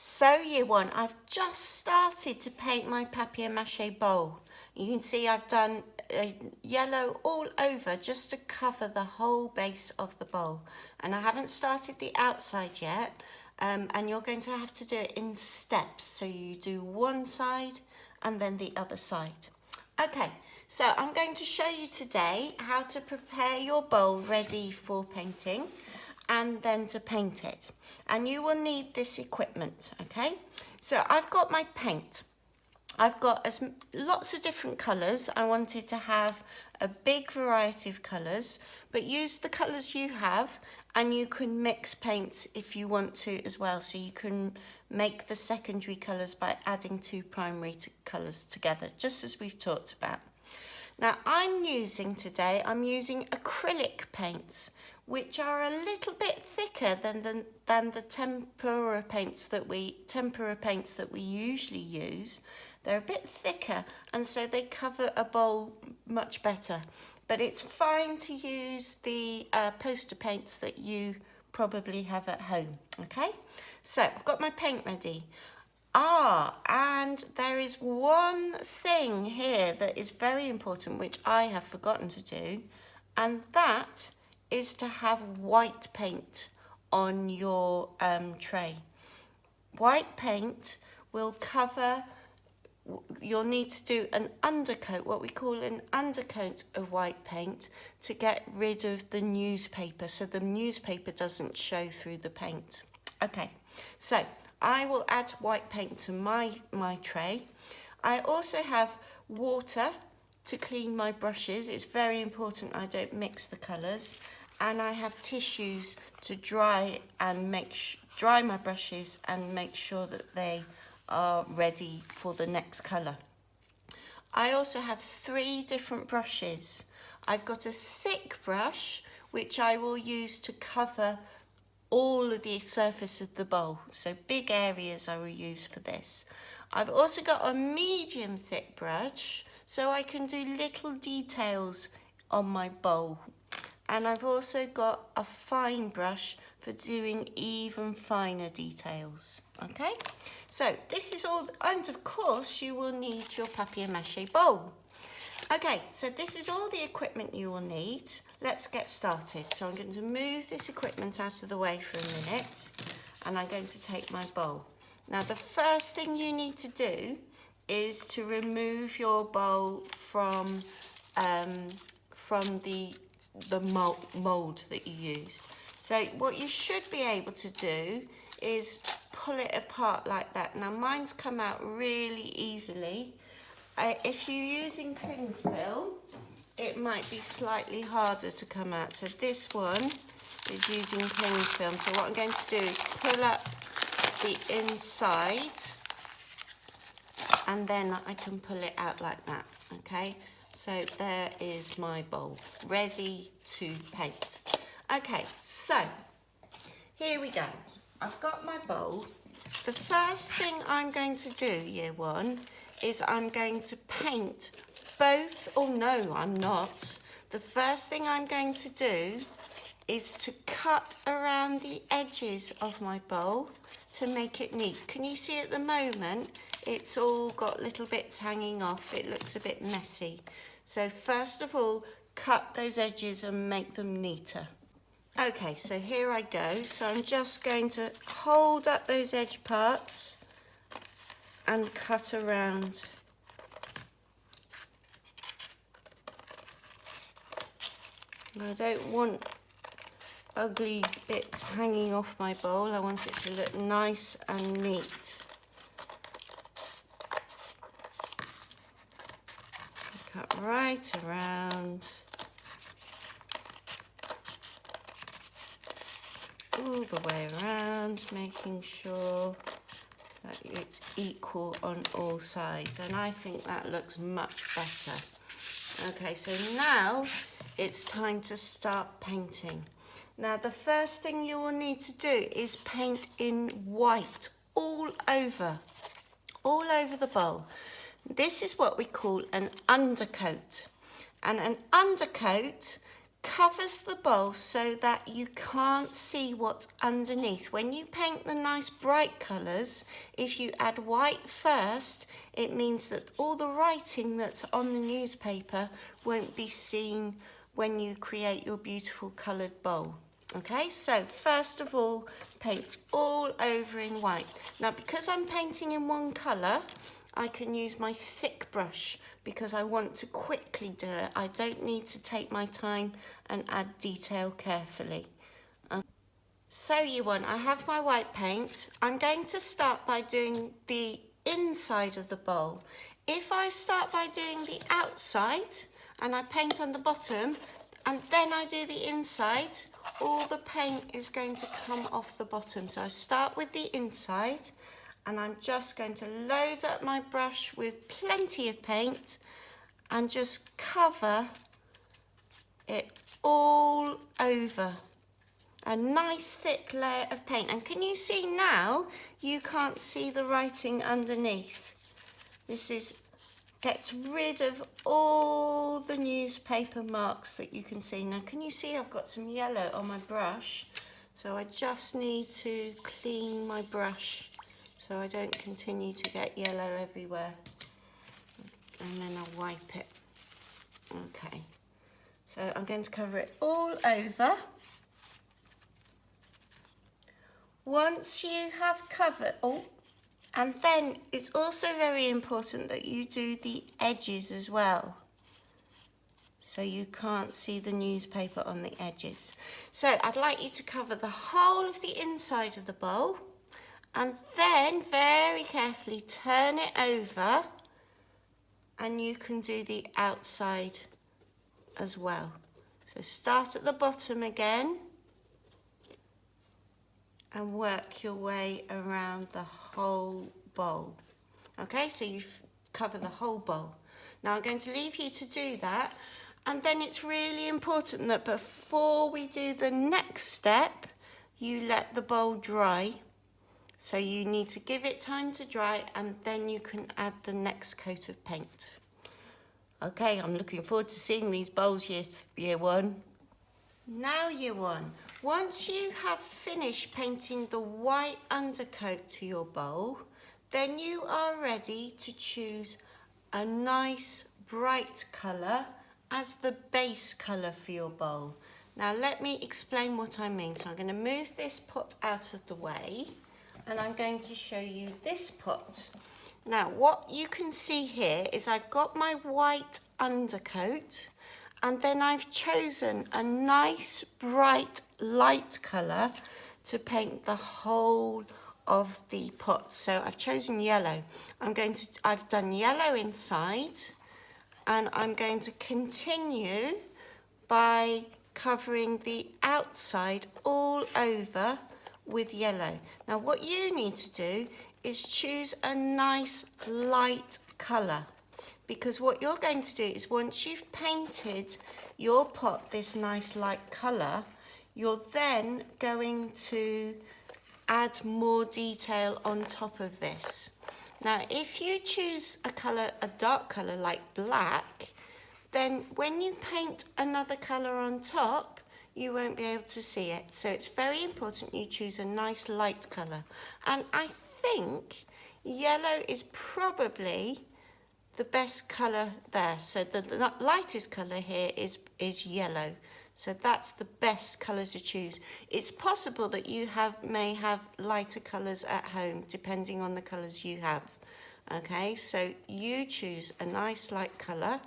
So Year 1, I've just started to paint my papier mâché bowl. You can see I've done yellow all over just to cover the whole base of the bowl. And I haven't started the outside yet. And you're going to have to do it in steps. So you do one side and then the other side. Okay, so I'm going to show you today how to prepare your bowl ready for painting and then to paint it. And you will need this equipment, okay? So I've got my paint. I've got lots of different colours. I wanted to have a big variety of colours, but use the colours you have, and you can mix paints if you want to as well. So you can make the secondary colours by adding two primary colours together, just as we've talked about. Now I'm using acrylic paints, which are a little bit thicker than the tempera paints that we usually use. They're a bit thicker, and so they cover a bowl much better. But it's fine to use the poster paints that you probably have at home, okay? So I've got my paint ready. And there is one thing here that is very important, which I have forgotten to do, and that is to have white paint on your tray. White paint will cover. You'll need to do an undercoat, what we call an undercoat of white paint, to get rid of the newspaper, so the newspaper doesn't show through the paint. Okay, so I will add white paint to my tray. I also have water to clean my brushes. It's very important I don't mix the colours. And I have tissues to dry my brushes and make sure that they are ready for the next colour. I also have 3 different brushes. I've got a thick brush, which I will use to cover all of the surface of the bowl. So big areas I will use for this. I've also got a medium thick brush, so I can do little details on my bowl. And I've also got a fine brush for doing even finer details, okay? So this is all, and of course you will need your papier mâché bowl. Okay, so this is all the equipment you will need. Let's get started. So I'm going to move this equipment out of the way for a minute, and I'm going to take my bowl. Now the first thing you need to do is to remove your bowl from the mould that you used. So what you should be able to do is pull it apart like that. Now mine's come out really easily. If you're using cling film, it might be slightly harder to come out. So this one is using cling film. So what I'm going to do is pull up the inside, and then I can pull it out like that, okay? So there is my bowl, ready to paint. Okay, so here we go. I've got my bowl. The first thing I'm going to do, Year 1, is I'm going to paint both, oh no, I'm not. The first thing I'm going to do is to cut around the edges of my bowl to make it neat. Can you see at the moment, it's all got little bits hanging off. It looks a bit messy. So first of all, cut those edges and make them neater. Okay, so here I go. So I'm just going to hold up those edge parts and cut around. I don't want ugly bits hanging off my bowl. I want it to look nice and neat. Cut right around. All the way around, making sure that it's equal on all sides, and I think that looks much better. Okay, so now it's time to start painting. Now the first thing you will need to do is paint in white all over the bowl. This is what we call an undercoat, and an undercoat covers the bowl so that you can't see what's underneath. When you paint the nice bright colours, if you add white first, it means that all the writing that's on the newspaper won't be seen when you create your beautiful coloured bowl. Okay, so first of all, paint all over in white. Now, because I'm painting in one colour, I can use my thick brush because I want to quickly do it. I don't need to take my time and add detail carefully. So I have my white paint. I'm going to start by doing the inside of the bowl. If I start by doing the outside and I paint on the bottom and then I do the inside, all the paint is going to come off the bottom. So I start with the inside and I'm just going to load up my brush with plenty of paint and just cover it all over. A nice thick layer of paint. And can you see now? You can't see the writing underneath. This gets rid of all the newspaper marks that you can see. Now, can you see I've got some yellow on my brush? So I just need to clean my brush so I don't continue to get yellow everywhere. And then I'll wipe it. Okay. So I'm going to cover it all over. Once you have covered, and then it's also very important that you do the edges as well. So you can't see the newspaper on the edges. So I'd like you to cover the whole of the inside of the bowl and then very carefully turn it over and you can do the outside as well. So start at the bottom again and work your way around the whole bowl. Okay, so you've covered the whole bowl. Now I'm going to leave you to do that, and then it's really important that before we do the next step, you let the bowl dry. So you need to give it time to dry and then you can add the next coat of paint. Okay, I'm looking forward to seeing these bowls, year one. Now year one, once you have finished painting the white undercoat to your bowl, then you are ready to choose a nice bright colour as the base colour for your bowl. Now let me explain what I mean. So I'm going to move this pot out of the way and I'm going to show you this pot. Now what you can see here is I've got my white undercoat and then I've chosen a nice bright light colour to paint the whole of the pot. So I've chosen yellow. I've done yellow inside and I'm going to continue by covering the outside all over with yellow. Now what you need to do is choose a nice light colour, because what you're going to do is once you've painted your pot this nice light colour, you're then going to add more detail on top of this. Now if you choose a dark colour like black, then when you paint another colour on top, you won't be able to see it. So it's very important you choose a nice light colour. And I think yellow is probably the best colour there. So the lightest colour here is yellow. So that's the best colour to choose. It's possible that you may have lighter colours at home, depending on the colours you have. Okay, so you choose a nice light colour.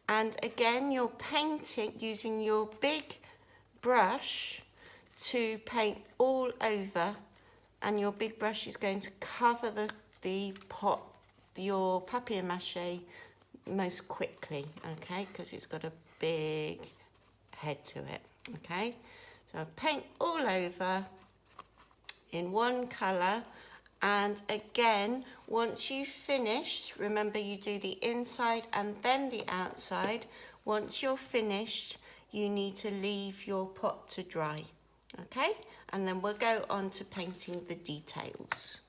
And again, you're painting using your big brush to paint all over, and your big brush is going to cover the pot, your papier mâché, most quickly, okay, because it's got a big head to it. Okay, so I paint all over in one colour, and again once you've finished, remember you do the inside and then the outside. Once you're finished, you need to leave your pot to dry. Okay, and then we'll go on to painting the details.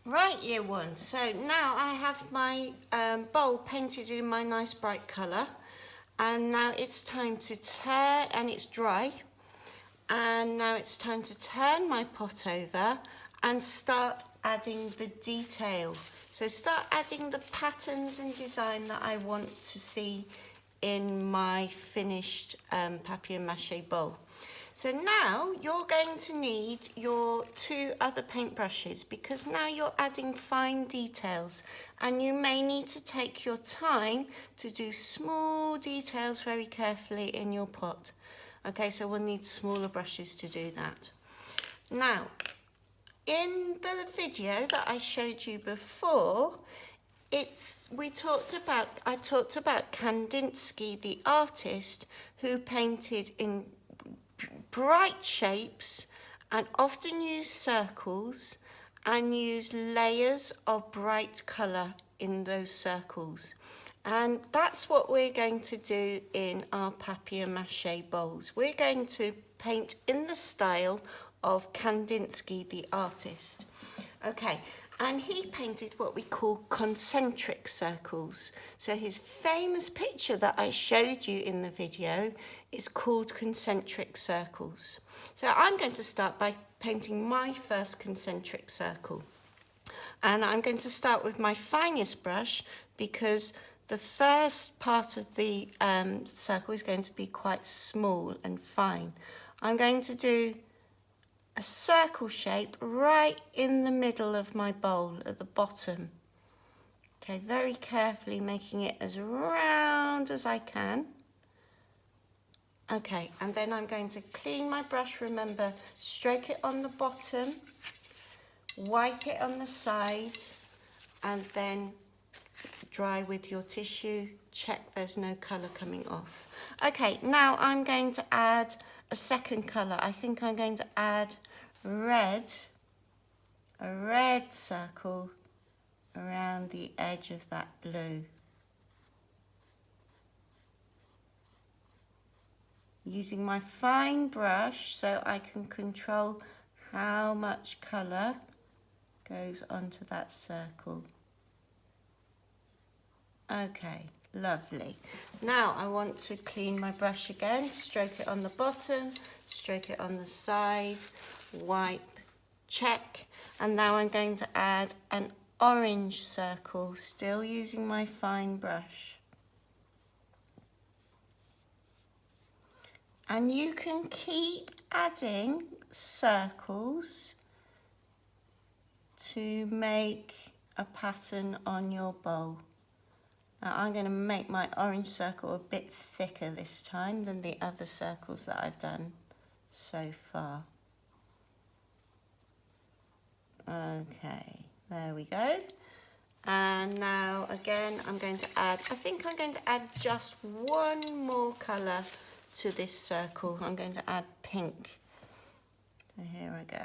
Right, year one, so now I have my bowl painted in my nice bright colour, And now it's time to turn, and it's dry. And now it's time to turn my pot over and start adding the detail. So start adding the patterns and design that I want to see in my finished papier-mâché bowl. So now you're going to need your 2 other paintbrushes, because now you're adding fine details, and you may need to take your time to do small details very carefully in your pot. Okay, so we'll need smaller brushes to do that. Now, in the video that I showed you before, I talked about Kandinsky, the artist, who painted in bright shapes and often used circles and used layers of bright colour in those circles. And that's what we're going to do in our papier-mâché bowls. We're going to paint in the style of Kandinsky, the artist. Okay, and he painted what we call concentric circles. So his famous picture that I showed you in the video is called concentric circles. So I'm going to start by painting my first concentric circle. And I'm going to start with my finest brush, because the first part of the circle is going to be quite small and fine. I'm going to do a circle shape right in the middle of my bowl at the bottom. Okay, very carefully making it as round as I can. Okay, and then I'm going to clean my brush. Remember, stroke it on the bottom, wipe it on the side, and then dry with your tissue. Check there's no colour coming off. Okay, now I'm going to add a second colour. I think I'm going to add red, a red circle around the edge of that blue. Using my fine brush so I can control how much colour goes onto that circle. Okay, lovely. Now I want to clean my brush again, stroke it on the bottom, stroke it on the side, wipe, check, and now I'm going to add an orange circle, still using my fine brush. And you can keep adding circles to make a pattern on your bowl. Now I'm going to make my orange circle a bit thicker this time than the other circles that I've done so far. Okay, there we go. And now again I'm going to add, I think I'm going to add just one more colour to this circle. I'm going to add pink. So here I go.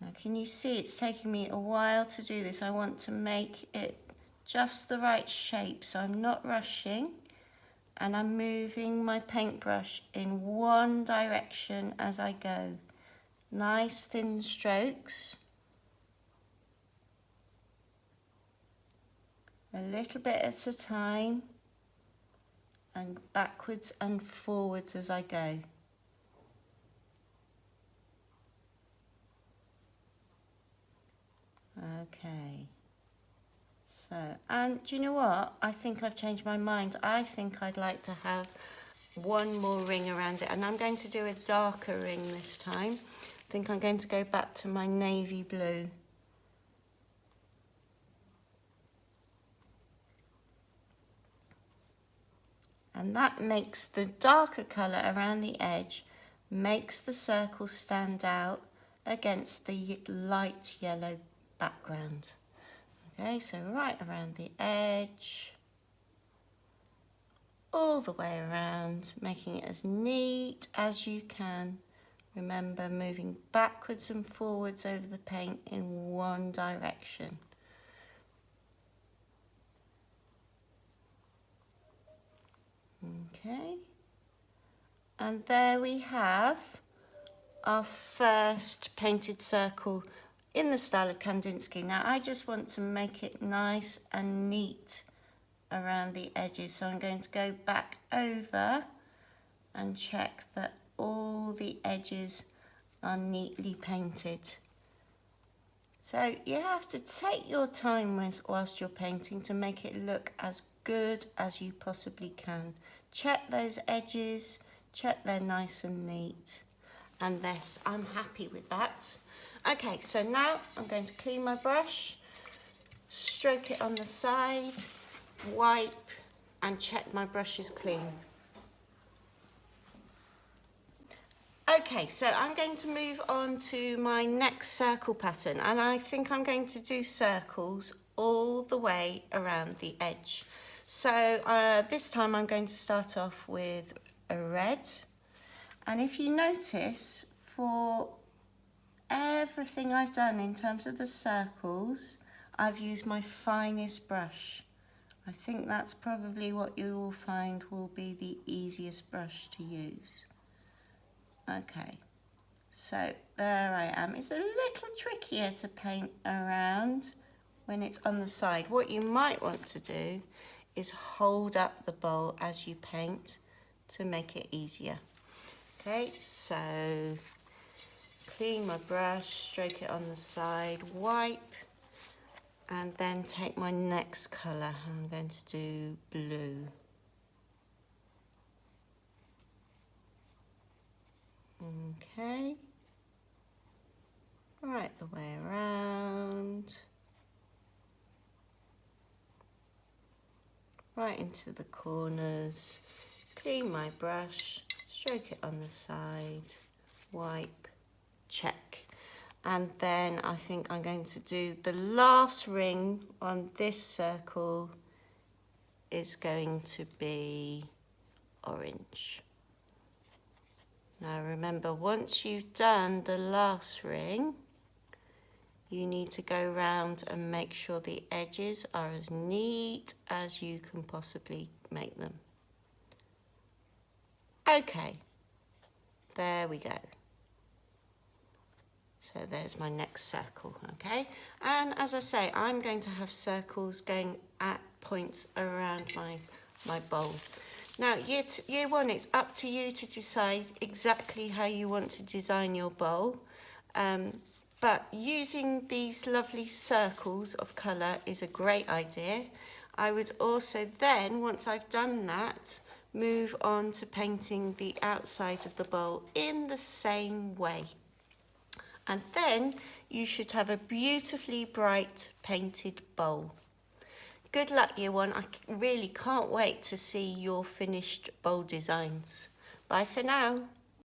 Now can you see it's taking me a while to do this? I want to make it just the right shape, so I'm not rushing, and I'm moving my paintbrush in one direction as I go. Nice thin strokes. A little bit at a time, and backwards and forwards as I go. Okay, so, and do you know what? I think I've changed my mind. I think I'd like to have one more ring around it, and I'm going to do a darker ring this time. I think I'm going to go back to my navy blue. And that makes the darker colour around the edge, makes the circle stand out against the light yellow background. Okay, so right around the edge, all the way around, making it as neat as you can. Remember, moving backwards and forwards over the paint in one direction. Okay, and there we have our first painted circle in the style of Kandinsky. Now I just want to make it nice and neat around the edges, so I'm going to go back over and check that all the edges are neatly painted. So you have to take your time whilst you're painting to make it look as good as you possibly can. Check those edges, check they're nice and neat, and this, I'm happy with that. Okay, so now I'm going to clean my brush, stroke it on the side, wipe, and check my brush is clean. Okay, so I'm going to move on to my next circle pattern, and I think I'm going to do circles all the way around the edge. So this time I'm going to start off with a red, and if you notice, for everything I've done in terms of the circles, I've used my finest brush. I think that's probably what you will find will be the easiest brush to use. Okay, so there I am. It's a little trickier to paint around when it's on the side. What you might want to do is hold up the bowl as you paint to make it easier. Okay, so clean my brush, stroke it on the side, wipe, and then take my next colour. I'm going to do blue. Okay, right the way around, right into the corners, clean my brush, stroke it on the side, wipe, check. And then I think I'm going to do the last ring on this circle is going to be orange. Now remember, once you've done the last ring, you need to go around and make sure the edges are as neat as you can possibly make them. Okay, there we go. So there's my next circle, okay? And as I say, I'm going to have circles going at points around my bowl. Now, year one, it's up to you to decide exactly how you want to design your bowl. But using these lovely circles of colour is a great idea. I would also then, once I've done that, move on to painting the outside of the bowl in the same way. And then you should have a beautifully bright painted bowl. Good luck, year one. I really can't wait to see your finished bowl designs. Bye for now.